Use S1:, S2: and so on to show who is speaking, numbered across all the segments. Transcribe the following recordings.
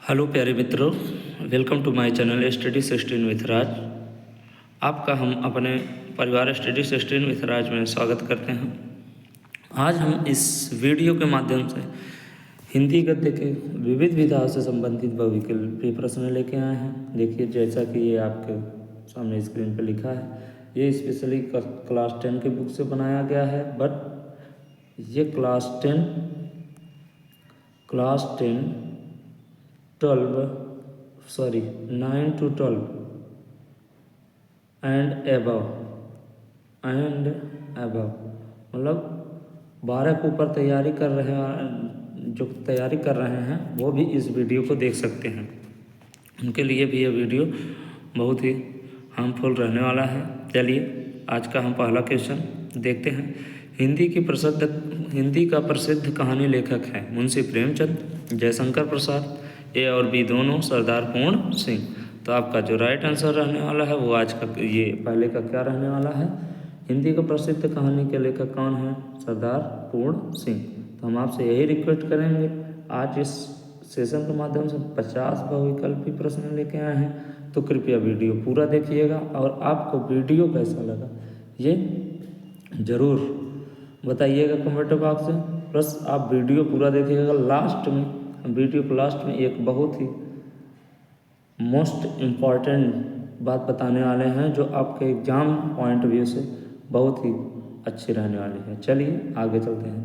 S1: Hello प्यारे मित्रों, welcome to my channel study 16 with Raj. आपका हम अपने परिवार स्टडी 16 विथ राज में स्वागत करते हैं। आज हम इस वीडियो के माध्यम से हिंदी गद्य के विविध विधाओं से संबंधित बहुविकल्पीय प्रश्न लेके आए हैं। देखिए, जैसा कि ये आपके सामने स्क्रीन पर लिखा है, ये स्पेशली क्लास 10 के बुक से बनाया गया है, बट ये क्लास 10 9 to 12 एंड एबव मतलब 12 के ऊपर तैयारी कर रहे हैं, जो तैयारी कर रहे हैं वो भी इस वीडियो को देख सकते हैं। उनके लिए भी ये वीडियो बहुत ही हार्मफुल रहने वाला है। चलिए, आज का हम पहला क्वेश्चन देखते हैं। हिंदी का प्रसिद्ध कहानी लेखक है मुंशी प्रेमचंद, जयशंकर प्रसाद, ए और बी दोनों, सरदार पूर्ण सिंह। तो आपका जो राइट आंसर रहने वाला है वो आज का ये पहले का क्या रहने वाला है? हिंदी का प्रसिद्ध कहानी के लेखक कौन है? सरदार पूर्ण सिंह। तो हम आपसे यही रिक्वेस्ट करेंगे, आज इस सेशन के माध्यम से 50 बहुविकल्पी प्रश्न लेके आए हैं, तो कृपया वीडियो पूरा देखिएगा और आपको वीडियो कैसा लगा ये ज़रूर बताइएगा कमेंट बॉक्स में। प्लस आप वीडियो पूरा देखिएगा। वीडियो के लास्ट में एक बहुत ही मोस्ट इम्पॉर्टेंट बात बताने वाले हैं, जो आपके एग्जाम पॉइंट व्यू से बहुत ही अच्छी रहने वाली है। चलिए आगे चलते हैं।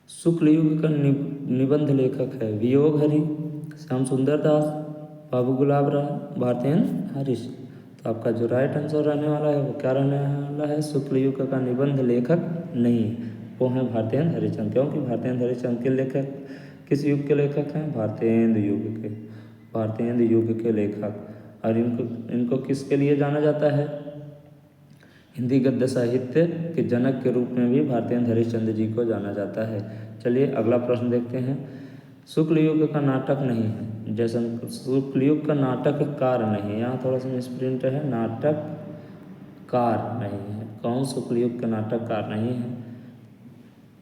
S1: शुक्ल युग का निबंध लेखक है वियोग हरि, श्याम सुंदर दास, बाबू गुलाब राय, भारतेंद्र हरीश। तो आपका जो राइट आंसर रहने वाला है वो क्या रहने वाला है? शुक्ल युग का निबंध लेखक नहीं है, वो हैं भारतेंद्र हरिश्चंद्र। क्योंकि भारतेंद्र हरिश्चंद्र के लेखक किस युग के लेखक हैं? भारतेंद्र युग के लेखक। और इनको किसके लिए जाना जाता है? हिंदी गद्य साहित्य के जनक के रूप में भी भारतेंद्र हरिश्चंद्र जी को जाना जाता है। चलिए अगला प्रश्न देखते हैं। शुक्ल युग का नाटक नहीं है, जैसे शुक्ल युग का नाटककार नहीं, यहाँ थोड़ा सा मिसप्रिंट है, नाटककार नहीं है। कौन शुक्ल युग का नाटककार नहीं है?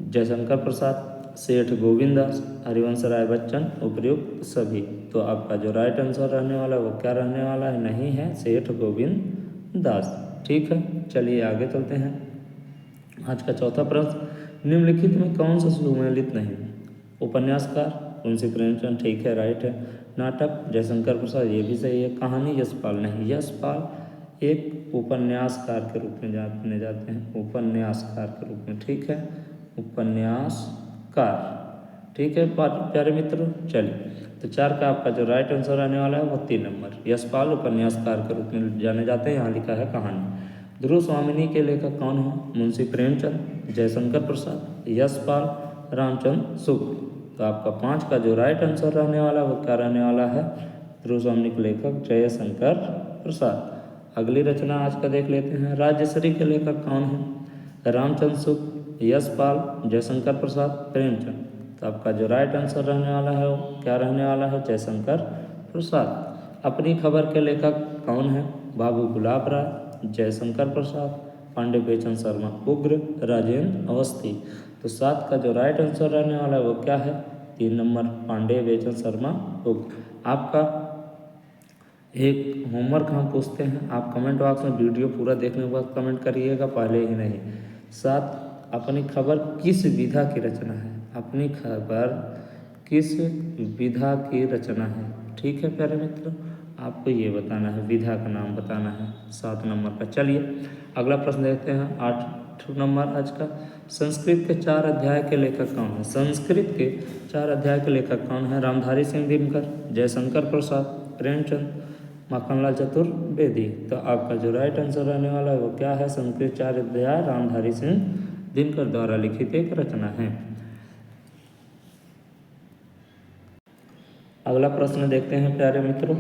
S1: जयशंकर प्रसाद, सेठ गोविंददास, हरिवंश राय बच्चन, उपयुक्त सभी। तो आपका जो राइट आंसर रहने वाला है वो क्या रहने वाला है? नहीं है, सेठ गोविंददास। ठीक है, चलिए आगे चलते हैं। आज का चौथा प्रश्न, निम्नलिखित में कौन सा सुमेलित नहीं? उपन्यासकार मुंशी प्रेमचंद, ठीक है, राइट है। नाटक जयशंकर प्रसाद, ये भी सही है। कहानी यशपाल नहीं, यशपाल एक उपन्यासकार के रूप में जाने जाते हैं, उपन्यासकार के रूप में, ठीक है, उपन्यासकार, ठीक है प्यारे मित्रों। चलिए, तो 4 का आपका जो राइट आंसर रहने वाला है वो 3 नंबर, यशपाल उपन्यासकार के रूप में जाने जाते हैं। यहाँ लिखा है कहानी। ध्रुव स्वामिनी के लेखक कौन है? मुंशी प्रेमचंद, जयशंकर प्रसाद, यशपाल, रामचंद्र शुक्ल। तो आपका 5 का जो राइट आंसर रहने वाला है वो क्या रहने वाला है? ध्रुव स्वामिनी के लेखक जयशंकर प्रसाद। अगली रचना आज का देख लेते हैं। राजश्री के लेखक कौन है? रामचंद्र शुक्ल, यशपाल, जयशंकर प्रसाद, प्रेमचंद। तो आपका जो राइट आंसर रहने वाला है वो क्या रहने वाला है? जयशंकर प्रसाद। अपनी खबर के लेखक कौन है? बाबू गुलाब राय, जयशंकर प्रसाद, पांडे बेचन शर्मा उग्र, राजेंद्र अवस्थी। तो 7 का जो राइट आंसर रहने वाला है वो क्या है? 3 नंबर, पांडे बेचन शर्मा उग्र। आपका एक होमवर्क हम पूछते हैं, आप कमेंट बॉक्स में वीडियो पूरा देखने के बाद कमेंट करिएगा, पहले ही नहीं। 7, अपनी खबर किस विधा की रचना है? अपनी खबर किस विधा की रचना है? ठीक है प्यारे मित्रों, आपको ये बताना है, विधा का नाम बताना है 7 नंबर का। चलिए अगला प्रश्न देखते हैं, 8 नंबर आज का। संस्कृत के 4 अध्याय के लेखक कौन है? संस्कृत के 4 अध्याय के लेखक कौन है? रामधारी सिंह दिनकर, जयशंकर प्रसाद, प्रेमचंद, माखनलाल चतुर्वेदी। तो आपका जो राइट आंसर रहने वाला है वो क्या है? संस्कृत 4 अध्याय रामधारी सिंह दिनकर द्वारा लिखित एक रचना है। अगला प्रश्न देखते हैं प्यारे मित्रों।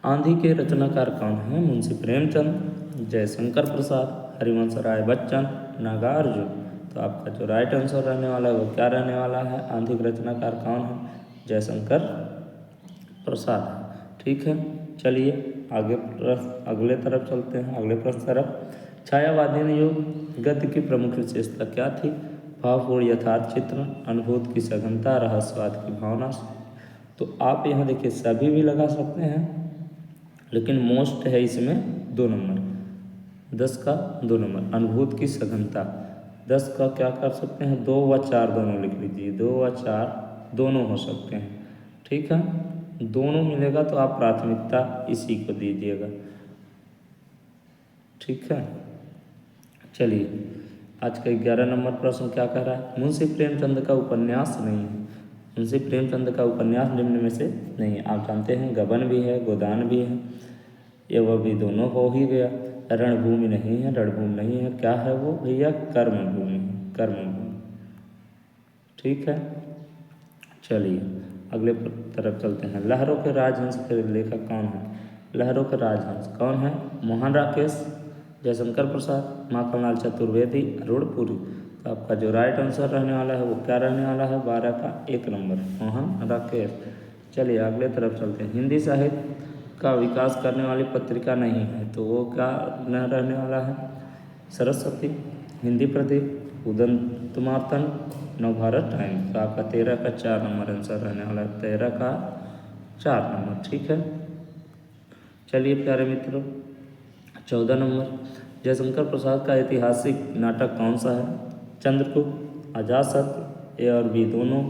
S1: आंधी के रचनाकार कौन है? मुंशी प्रेमचंद, जयशंकर प्रसाद, हरिवंश राय बच्चन, नागार्जुन। तो आपका जो राइट आंसर रहने वाला है वो क्या रहने वाला है? आंधी के रचनाकार कौन है? जयशंकर प्रसाद, ठीक है। चलिए अगले तरफ चलते हैं, अगले प्रश्न तरफ। छायावादी युग गद्य की प्रमुख विशेषता क्या थी? भावपूर्ण यथार्थ चित्रण, अनुभूति की सघनता, रहस्यवाद की भावना। तो आप यहाँ देखिए सभी भी लगा सकते हैं, लेकिन मोस्ट है इसमें 2 नंबर, 10 का 2 नंबर, अनुभूति की सघनता। 10 का क्या कर सकते हैं, 2 व 4 दोनों लिख लीजिए, 2 व 4 दोनों हो सकते हैं, ठीक है। दोनों मिलेगा तो आप प्राथमिकता इसी को दीजिएगा, ठीक है। चलिए आज का 11 नंबर प्रश्न क्या कह रहा है? मुंशी प्रेमचंद का उपन्यास नहीं है। मुंशी प्रेमचंद का उपन्यास निम्न में से नहीं है। आप जानते हैं गबन भी है, गोदान भी है, ये वह भी दोनों हो ही गया। रणभूमि नहीं है, रणभूमि नहीं है, क्या है वो भैया? कर्मभूमि है, कर्मभूमि, ठीक है। चलिए अगले तरफ चलते हैं। लहरों के राजहंस के लेखक कौन है? लहरों के राजहंस कौन है? मोहन राकेश, जयशंकर प्रसाद, माखनलाल चतुर्वेदी, अरुण पुरी। तो आपका जो राइट आंसर रहने वाला है वो क्या रहने वाला है? 12 का 1 नंबर, मोहन राकेश। चलिए अगले तरफ चलते हैं। हिंदी साहित्य का विकास करने वाली पत्रिका नहीं है, तो वो क्या न रहने वाला है? सरस्वती, हिंदी प्रदीप, उदंतमार्तन, नवभारत टाइम्स। तो आपका 13 का 4 नंबर आंसर रहने वाला है, 13 का 4 नंबर, ठीक है। चलिए प्यारे मित्रों 14 नंबर, जयशंकर प्रसाद का ऐतिहासिक नाटक कौन सा है? चंद्रगुप्त, अजातशत्रु, ए और बी दोनों,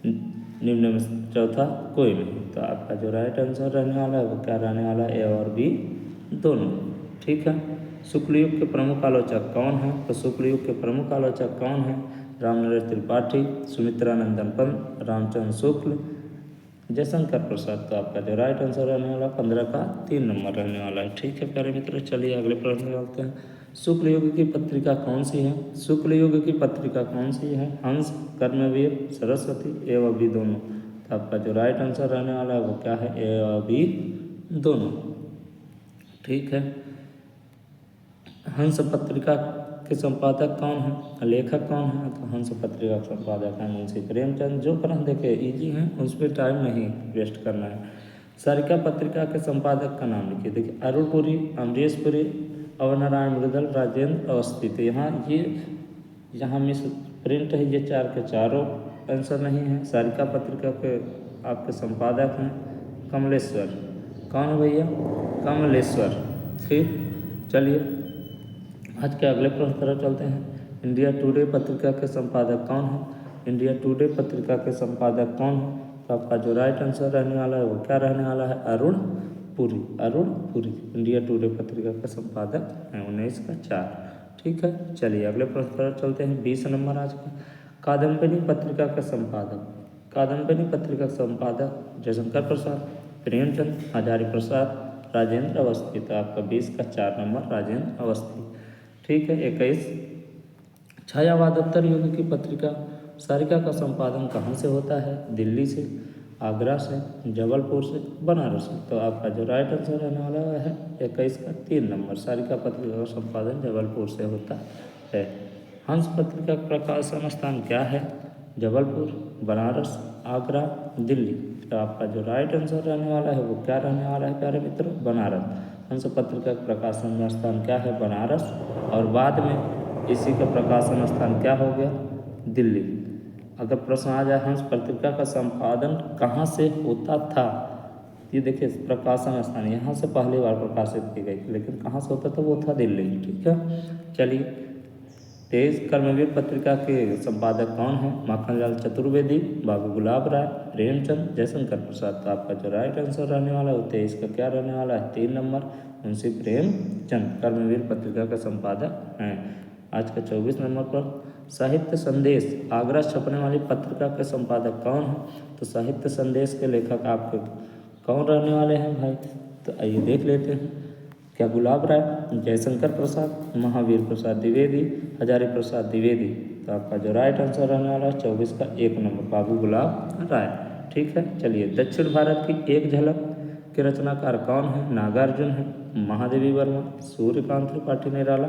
S1: निम्न में चौथा कोई नहीं। तो आपका जो राइट आंसर रहने वाला है वो क्या रहने वाला है? ए और बी दोनों, ठीक है। शुक्ल युग के प्रमुख आलोचक कौन है? तो शुक्ल युग के प्रमुख आलोचक कौन है? रामनरेश त्रिपाठी, सुमित्रानंदन पंत, रामचंद्र शुक्ल, जयशंकर प्रसाद। तो आपका जो राइट आंसर रहने वाला 15 का 3 नंबर रहने वाला है, ठीक है प्यारे मित्रों। चलिए अगले प्रश्न चलते हैं। शुक्ल युग की पत्रिका कौन सी है? शुक्ल युग की पत्रिका कौन सी है? हंस, कर्मवीर, सरस्वती, ए व बी दोनों। तो आपका जो राइट आंसर रहने वाला है वो क्या है? ए व बी दोनों, ठीक है। हंस पत्रिका के संपादक कौन है? लेखक कौन है? तो हंस पत्रिका के संपादक हैं मुंशी प्रेमचंद। जो प्रश्न देखे इजी हैं उस पर टाइम नहीं वेस्ट करना है। सारिका पत्रिका के संपादक का नाम लिखिए। देखिए अरुण पुरी, अमरीश पुरी, अवनारायण मृदल, राजेंद्र अवस्थी। तो यहाँ मिस प्रिंट है, ये 4 के चारों आंसर नहीं है। सारिका पत्रिका के आपके संपादक हैं कमलेश्वर। कौन है भैया? कमलेश्वर। फिर चलिए आज के अगले प्रश्न तरफ चलते हैं। इंडिया टुडे पत्रिका के संपादक कौन है? इंडिया टुडे पत्रिका के संपादक कौन है? तो आपका जो राइट आंसर रहने वाला है वो क्या रहने वाला है? अरुण पुरी, अरुण पुरी इंडिया टुडे पत्रिका का संपादक है, 19 का 4, ठीक है। चलिए अगले प्रश्न तरफ चलते हैं। 20 नंबर आज का। कादम्बिनी पत्रिका का संपादक, कादम्बिनी पत्रिका का संपादक जयशंकर प्रसाद, प्रेमचंद, हजारी प्रसाद, राजेंद्र अवस्थी। तो आपका 20 का 4 नंबर राजेंद्र अवस्थी, ठीक है। 21 छायावादोत्तर युग की पत्रिका सारिका का संपादन कहाँ से होता है? दिल्ली से, आगरा से, जबलपुर से, बनारस से। तो आपका जो राइट आंसर रहने वाला है 21 का 3 नंबर, सारिका पत्रिका का संपादन जबलपुर से होता है। हंस पत्रिका का प्रकाशन स्थान क्या है? जबलपुर, बनारस, आगरा, दिल्ली। तो आपका जो राइट आंसर रहने वाला है वो क्या रहने वाला है प्यारे मित्रों? बनारस। हंस पत्रिका का प्रकाशन स्थान क्या है? बनारस। और बाद में इसी का प्रकाशन स्थान क्या हो गया? दिल्ली। अगर प्रश्न आ जाए हंस पत्रिका का संपादन कहाँ से होता था, ये देखिए प्रकाशन स्थान यहाँ से पहली बार प्रकाशित की गई थी, लेकिन कहाँ से होता था? वो था दिल्ली, ठीक है। चलिए 23 कर्मवीर पत्रिका के संपादक कौन है? माखनलाल चतुर्वेदी, बाबू गुलाब राय, प्रेमचंद, जयशंकर प्रसाद। तो आपका जो राइट आंसर रहने वाला है 23 का क्या रहने वाला है? 3 नंबर, मुंशी प्रेमचंद कर्मवीर पत्रिका का संपादक हैं। आज का 24 नंबर पर साहित्य संदेश आगरा छपने वाली पत्रिका के संपादक कौन है? तो साहित्य संदेश के लेखक आपके कौन रहने वाले हैं भाई? तो आइए देख लेते हैं। क्या गुलाब राय, जयशंकर प्रसाद, महावीर प्रसाद द्विवेदी, हजारी प्रसाद द्विवेदी। तो आपका जो राइट आंसर रहने वाला है 24 का 1 नंबर, बाबू गुलाब राय, ठीक है। चलिए दक्षिण भारत की एक झलक के रचनाकार कौन है? नागार्जुन है, महादेवी वर्मा, सूर्यकांत त्रिपाठी निराला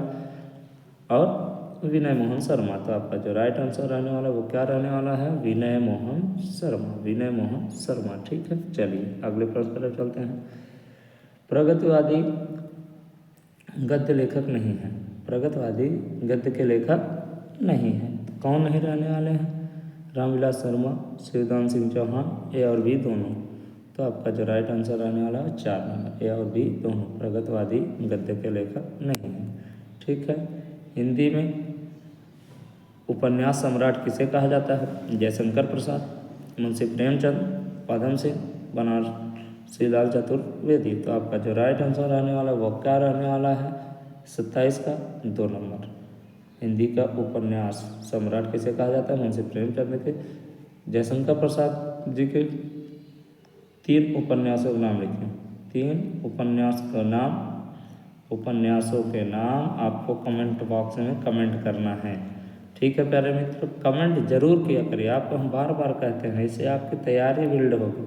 S1: और विनय मोहन शर्मा। तो आपका जो राइट आंसर रहने वाला है वो क्या रहने वाला है? विनय मोहन शर्मा, विनय मोहन शर्मा, ठीक है। चलिए अगले प्रश्न पर चलते हैं। प्रगतिवादी गद्य लेखक नहीं है, प्रगतिवादी गद्य के लेखक नहीं है। तो कौन नहीं रहने वाले हैं? रामविलास शर्मा, शिवदान सिंह चौहान, ए और बी दोनों। तो आपका जो राइट आंसर रहने वाला है 4 नंबर, ए और बी दोनों प्रगतिवादी गद्य के लेखक नहीं है। ठीक है। हिंदी में उपन्यास सम्राट किसे कहा जाता है? जयशंकर प्रसाद, मुंशी प्रेमचंद, पदम सिंह, बनारसी लाल चतुर्वेदी। तो आपका जो राइट आंसर रहने वाला है वो क्या रहने वाला है? 27 का 2 नंबर। हिंदी का उपन्यास सम्राट किसे कहा जाता है? मुंशी प्रेमचंद के। जयशंकर प्रसाद जी के 3 उपन्यासों के नाम लिखें। 3 उपन्यास का नाम, उपन्यासों के नाम आपको कमेंट बॉक्स में कमेंट करना है। ठीक है प्यारे मित्रों, कमेंट जरूर किया करिए, आपको हम बार बार कहते हैं, इससे आपकी तैयारी बिल्ड होगी।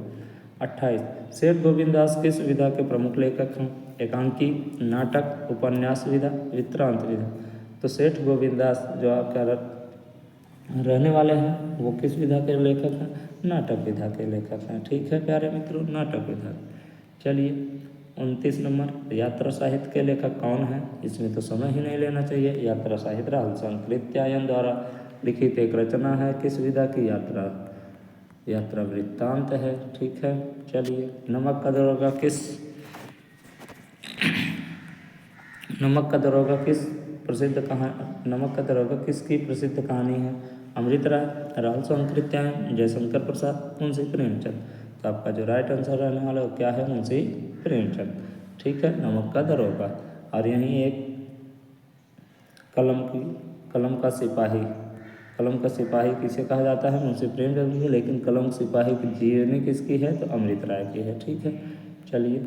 S1: 28 सेठ गोविंद दास किस विधा के प्रमुख लेखक हैं? एकांकी, नाटक, उपन्यास विधा, वृत्तांत विधा। तो सेठ गोविंद दास जो आपका रहने वाले हैं वो किस विधा के लेखक हैं? नाटक विधा के लेखक हैं। ठीक है प्यारे मित्रों, नाटक विधा। चलिए 29 नंबर, यात्रा साहित्य के लेखक कौन है? इसमें तो समय ही नहीं लेना चाहिए। यात्रा साहित्य राहुल सांकृत्यायन द्वारा लिखित एक रचना है। किस विधा की? यात्रा वृत्तांत है। ठीक है। चलिए नमक का दरोगा किस किसकी प्रसिद्ध कहानी है? अमृत राय, राहुल सांकृत्यायन, जयशंकर प्रसाद, मुंशी प्रेमचंद। तो आपका जो राइट आंसर रहने वाला है वो क्या है? मुंशी प्रेमचंद। ठीक है, नमक का दरोगा। और यहीं एक कलम का सिपाही किसे कहा जाता है? मुंशी प्रेमचंद की। लेकिन कलम सिपाही की जीवनी किसकी है? तो अमृत राय की है। ठीक है। चलिए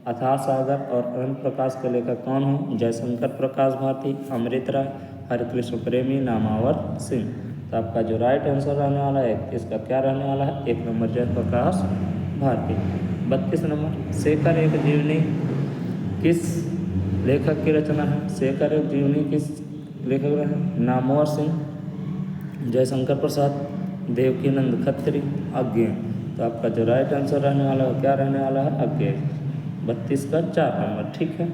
S1: अथाह सागर और अनंत प्रकाश के लेखक कौन हैं? जयशंकर प्रकाश भारती, अमृत राय, हरिकृष्ण प्रेमी, नामावर सिंह। तो आपका जो राइट आंसर रहने वाला है इसका क्या रहने वाला है? 1 नंबर जयप्रकाश भारती। 32 नंबर, शेखर एक जीवनी किस लेखक की रचना है? शेखर एक जीवनी किस लेखक है? नामवर सिंह, जयशंकर प्रसाद, देवकीनंद खत्री, अज्ञेय। तो आपका जो राइट आंसर रहने वाला है क्या रहने वाला है? अज्ञेय। 32 का 4 नंबर। ठीक है।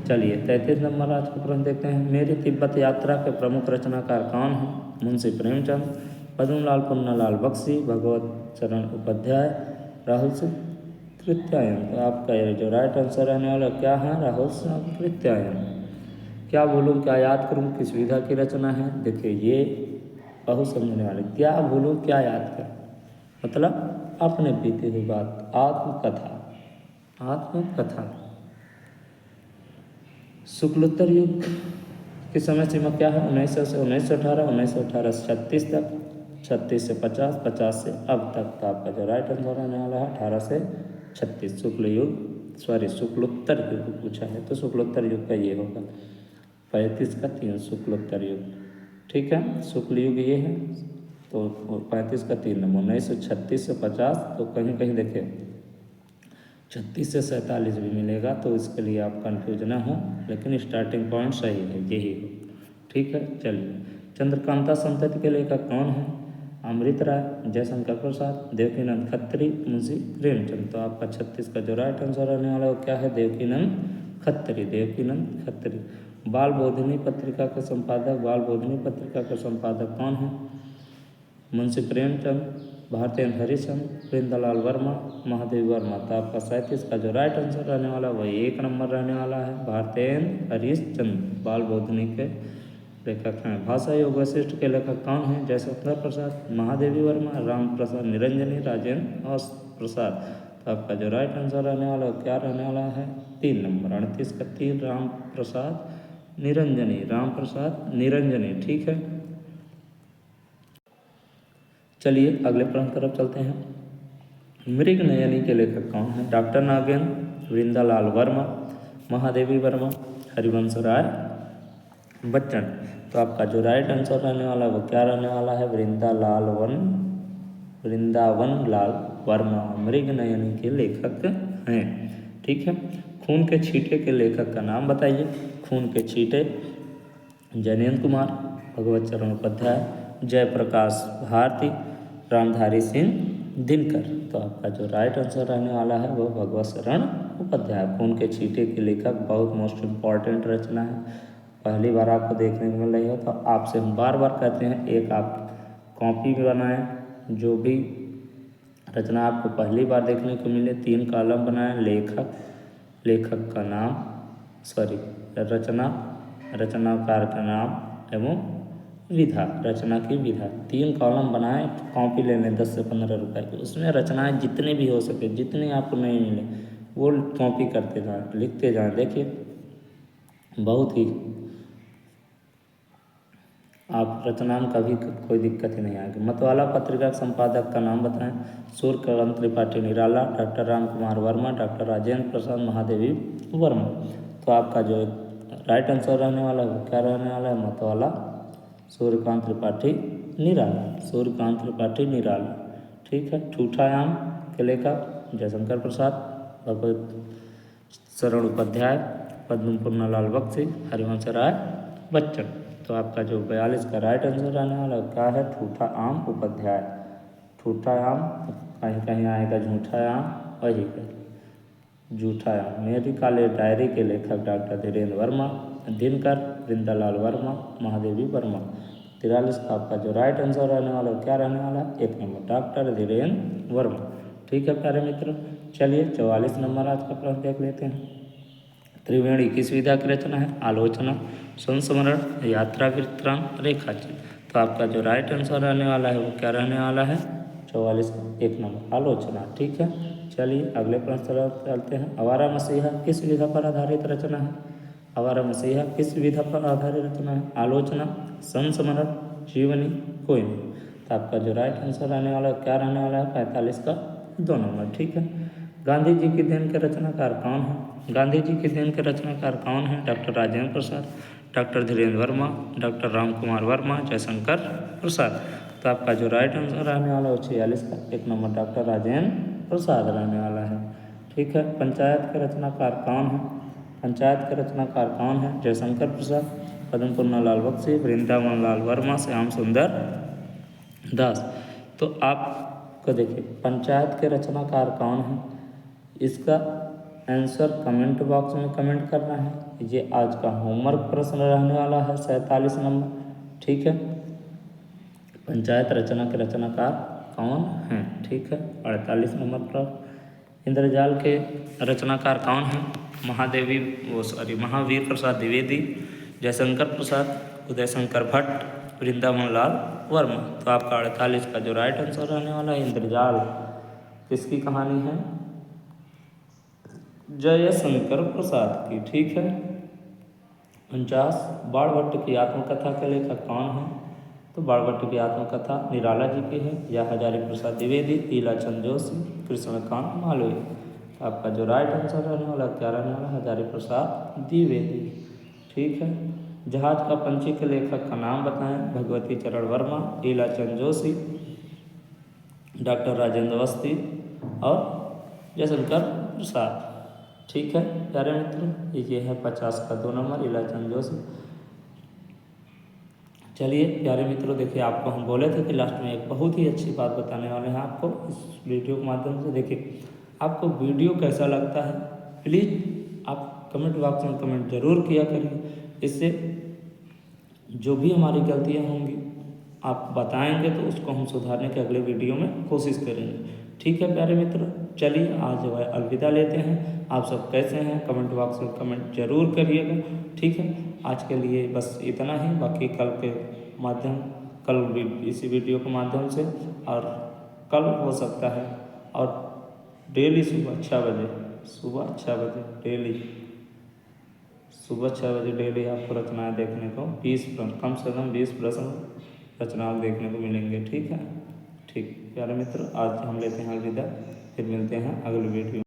S1: चलिए 33 नंबर आज का प्रश्न देखते हैं। मेरी तिब्बत यात्रा के प्रमुख रचनाकार कौन हैं? मुंशी प्रेमचंद, पद्मलाल पुन्नालाल बख्शी, भगवत चरण उपाध्याय, राहुल सांकृत्यायन। तो आपका ये जो राइट आंसर रहने वाला क्या है? राहुल सांकृत्यायन। क्या बोलूँ क्या याद करूँ किस विधा की रचना है? देखिए ये बहुत समझने वाले। क्या बोलूँ क्या याद कर, मतलब अपने बीती हुई बात, आत्मकथा। शुक्लोत्तर युग की समय सीमा क्या है? 1900 से 1918, 1918 से 36 तक, 36 से 50, 50 से अब तक। तो आपका जो राइट आंसर रहने वाला है 18 से 36। शुक्लोत्तर युग पूछा है तो शुक्लोत्तर युग का ये होगा। 35 का 3 शुक्लोत्तर युग। ठीक है, शुक्ल युग ये है तो 35 का 3 नंबर। 1936 से 50 तो कहीं कहीं देखिए 36 से 47 भी मिलेगा, तो इसके लिए आप कन्फ्यूज ना हो, लेकिन स्टार्टिंग पॉइंट सही है, यही हो। ठीक है। चलिए चंद्रकांता संतति के लेखक कौन है? अमृत राय, जयशंकर प्रसाद, देवकीनंद खत्री, मुंशी प्रेमचंद। तो आपका 36 का जो राइट आंसर रहने वाला है वो क्या है? देवकीनंद खत्री। बाल बोधिनी पत्रिका के संपादक कौन है? मुंशी प्रेमचंद, भारतेंद्र हरिश्चंद्र, वृंदालाल वर्मा, महादेव वर्मा। तो आपका 37 का जो राइट आंसर रहने वाला है वही 1 नंबर रहने वाला है, भारतेंद्र हरिश्चंद्र बाल बोधनी के लेखक हैं। भाषा योग वशिष्ठ के लेखक कौन हैं? जयशंकर प्रसाद, महादेवी वर्मा, राम प्रसाद निरंजनी, राजेंद्र प्रसाद। तो आपका जो राइट आंसर रहने वाला है क्या रहने वाला है? 3 नंबर। 38 का 3 राम प्रसाद निरंजनी। ठीक है। चलिए अगले प्रश्न तरफ चलते हैं। मृग नयनी के लेखक कौन है? डॉक्टर नागेंद्र, वृंदालाल वर्मा, महादेवी वर्मा, हरिवंश राय बच्चन। तो आपका जो राइट आंसर रहने वाला है वो क्या रहने वाला है? वृंदावन लाल वर्मा मृग नयनी के लेखक हैं। ठीक है। खून के छींटे के लेखक का नाम बताइए। खून के छींटे जयनेंद्र कुमार, भगवत चरण उपाध्याय, जयप्रकाश भारती, रामधारी सिंह दिनकर। तो आपका जो राइट आंसर रहने वाला है वो भगवत शरण उपाध्याय। खून के छींटे के लेखक, बहुत मोस्ट इम्पॉर्टेंट रचना है, पहली बार आपको देखने को मिल रही है। तो आपसे हम बार बार कहते हैं एक आप कॉपी बनाएं, जो भी रचना आपको पहली बार देखने को मिले 3 कॉलम बनाएं, लेखक का नाम, रचना, रचनाकार का नाम एवं विधा, रचना की विधा, 3 कॉलम बनाएं। कॉपी ले लें 10 से 15 रुपए की, उसमें रचनाएं जितनी भी हो सके, जितनी आपको नहीं मिले वो कॉपी करते जाएं, लिखते जाएं। देखिए बहुत ही आप रचना में कभी कोई दिक्कत ही नहीं आएगी। मतवाला पत्रिका के संपादक का नाम बताएं। Suryakant Tripathi Nirala, doctor Ram Kumar Verma, doctor Rajendra Prasad Mahadevi Verma. तो आपका जो राइट आंसर रहने वाला है वो क्या रहने वाला है? मतवाला सूर्यकांत त्रिपाठी निराला, सूर्यकांत त्रिपाठी निराला। ठीक है। ठूठायाम के लेखक जयशंकर प्रसाद, भगवत शरण उपाध्याय, पद्म पूर्णलाल बख्शी, हरिवंश राय बच्चन। तो आपका जो 42 का राइट आंसर रहने वाला क्या है? ठूठा आम उपाध्याय। ठूठा आम, कहीं कहीं आएगा झूठा आम, वही है झूठा आम। मेरी कॉलेज डायरी के लेखक डॉक्टर धीरेन्द्र वर्मा, दिनकर वृंदालाल वर्मा, महादेवी वर्मा। 43 का आपका जो राइट आंसर रहने वाला क्या रहने वाला है? 1 नंबर डॉक्टर धीरेन्द्र वर्मा। ठीक है प्यारे मित्रों, चलिए 44 नंबर आज का प्रश्न देख लेते हैं। त्रिवेणी किस विधा की रचना है? आलोचना, संस्मरण, यात्रा वृत्तांत, रेखाचित्र। तो आपका जो राइट आंसर रहने वाला है वो क्या रहने वाला है? 44 का 1 नंबर आलोचना। ठीक है, चलिए अगले प्रश्न तरफ चलते हैं। आवारा मसीहा किस विधा पर आधारित रचना है? आवारा मसीहा किस विधा पर आधारित रचना है? आलोचना, संस्मरण, जीवनी, कोई नहीं। तो आपका जो राइट आंसर रहने वाला है क्या रहने वाला है? 45 का 2 नंबर। ठीक है। गांधी जी की देन के रचनाकार कौन है? गांधी जी के देन के रचनाकार कौन है? Doctor Rajendra Prasad, doctor Dhirendra Verma, doctor Ram Kumar Verma, Jaishankar Prasad. तो आपका जो राइट आंसर रहने वाला है 46 का 1 नंबर डॉक्टर राजेंद्र प्रसाद रहने वाला है। ठीक है। पंचायत के रचनाकार कौन है? पंचायत के रचनाकार कौन है? जयशंकर प्रसाद, पद्म पूर्णलाल बख्शी, वृंदावन लाल वर्मा, श्याम सुंदर दास। तो आपको देखिए पंचायत के रचनाकार कौन है, इसका आंसर कमेंट बॉक्स में कमेंट करना है। ये आज का होमवर्क प्रश्न रहने वाला है 47 नंबर। ठीक है। पंचायत रचना के रचनाकार कौन है? ठीक है। 48 नंबर पर इंद्रजाल के रचनाकार कौन है? महावीर प्रसाद द्विवेदी, जयशंकर प्रसाद, उदय शंकर भट्ट, वृंदावन लाल वर्मा। तो आपका 48 का जो राइट आंसर रहने वाला है इंद्रजाल किसकी कहानी है? जयशंकर प्रसाद की। ठीक है। 49 बाणभट्ट की आत्मकथा के लेखक कौन है? तो बाणभट्ट की आत्मकथा निराला जी की है, या हजारी प्रसाद द्विवेदी, ईलाचंद जोशी, कृष्णकांत मालवीय। तो आपका जो राइट आंसर रहने वाला क्या रहने वाला? हजारी प्रसाद द्विवेदी। ठीक है। जहाज का पंछी के लेखक का नाम बताएं। भगवती चरण वर्मा, ईलाचंद जोशी, डॉक्टर राजेंद्र अवस्थी और जयशंकर प्रसाद। ठीक है प्यारे मित्रों, ये है 50 का 2 नंबर ईलाचंद जोशी। चलिए प्यारे मित्रों, देखिए आपको हम बोले थे कि लास्ट में एक बहुत ही अच्छी बात बताने वाले हैं आपको इस वीडियो के माध्यम से। देखिए आपको वीडियो कैसा लगता है प्लीज़ आप कमेंट बॉक्स में कमेंट जरूर किया करिए। इससे जो भी हमारी गलतियाँ होंगी आप बताएंगे तो उसको हम सुधारने के अगले वीडियो में कोशिश करेंगे। ठीक है प्यारे मित्रों, चलिए आज जो है अलविदा लेते हैं। आप सब कैसे हैं कमेंट बॉक्स में कमेंट जरूर करिएगा। ठीक है, आज के लिए बस इतना ही। बाकी कल भी इसी वीडियो के माध्यम से, और कल हो सकता है, और डेली सुबह 6 बजे डेली सुबह 6 बजे डेली आपको रचनाएँ देखने को कम से कम 20 प्रश्न रचनाएँ देखने को मिलेंगे। ठीक है। ठीक प्यारे मित्र, आज हम लेते हैं अलविदा, फिर मिलते हैं अगले वीडियो।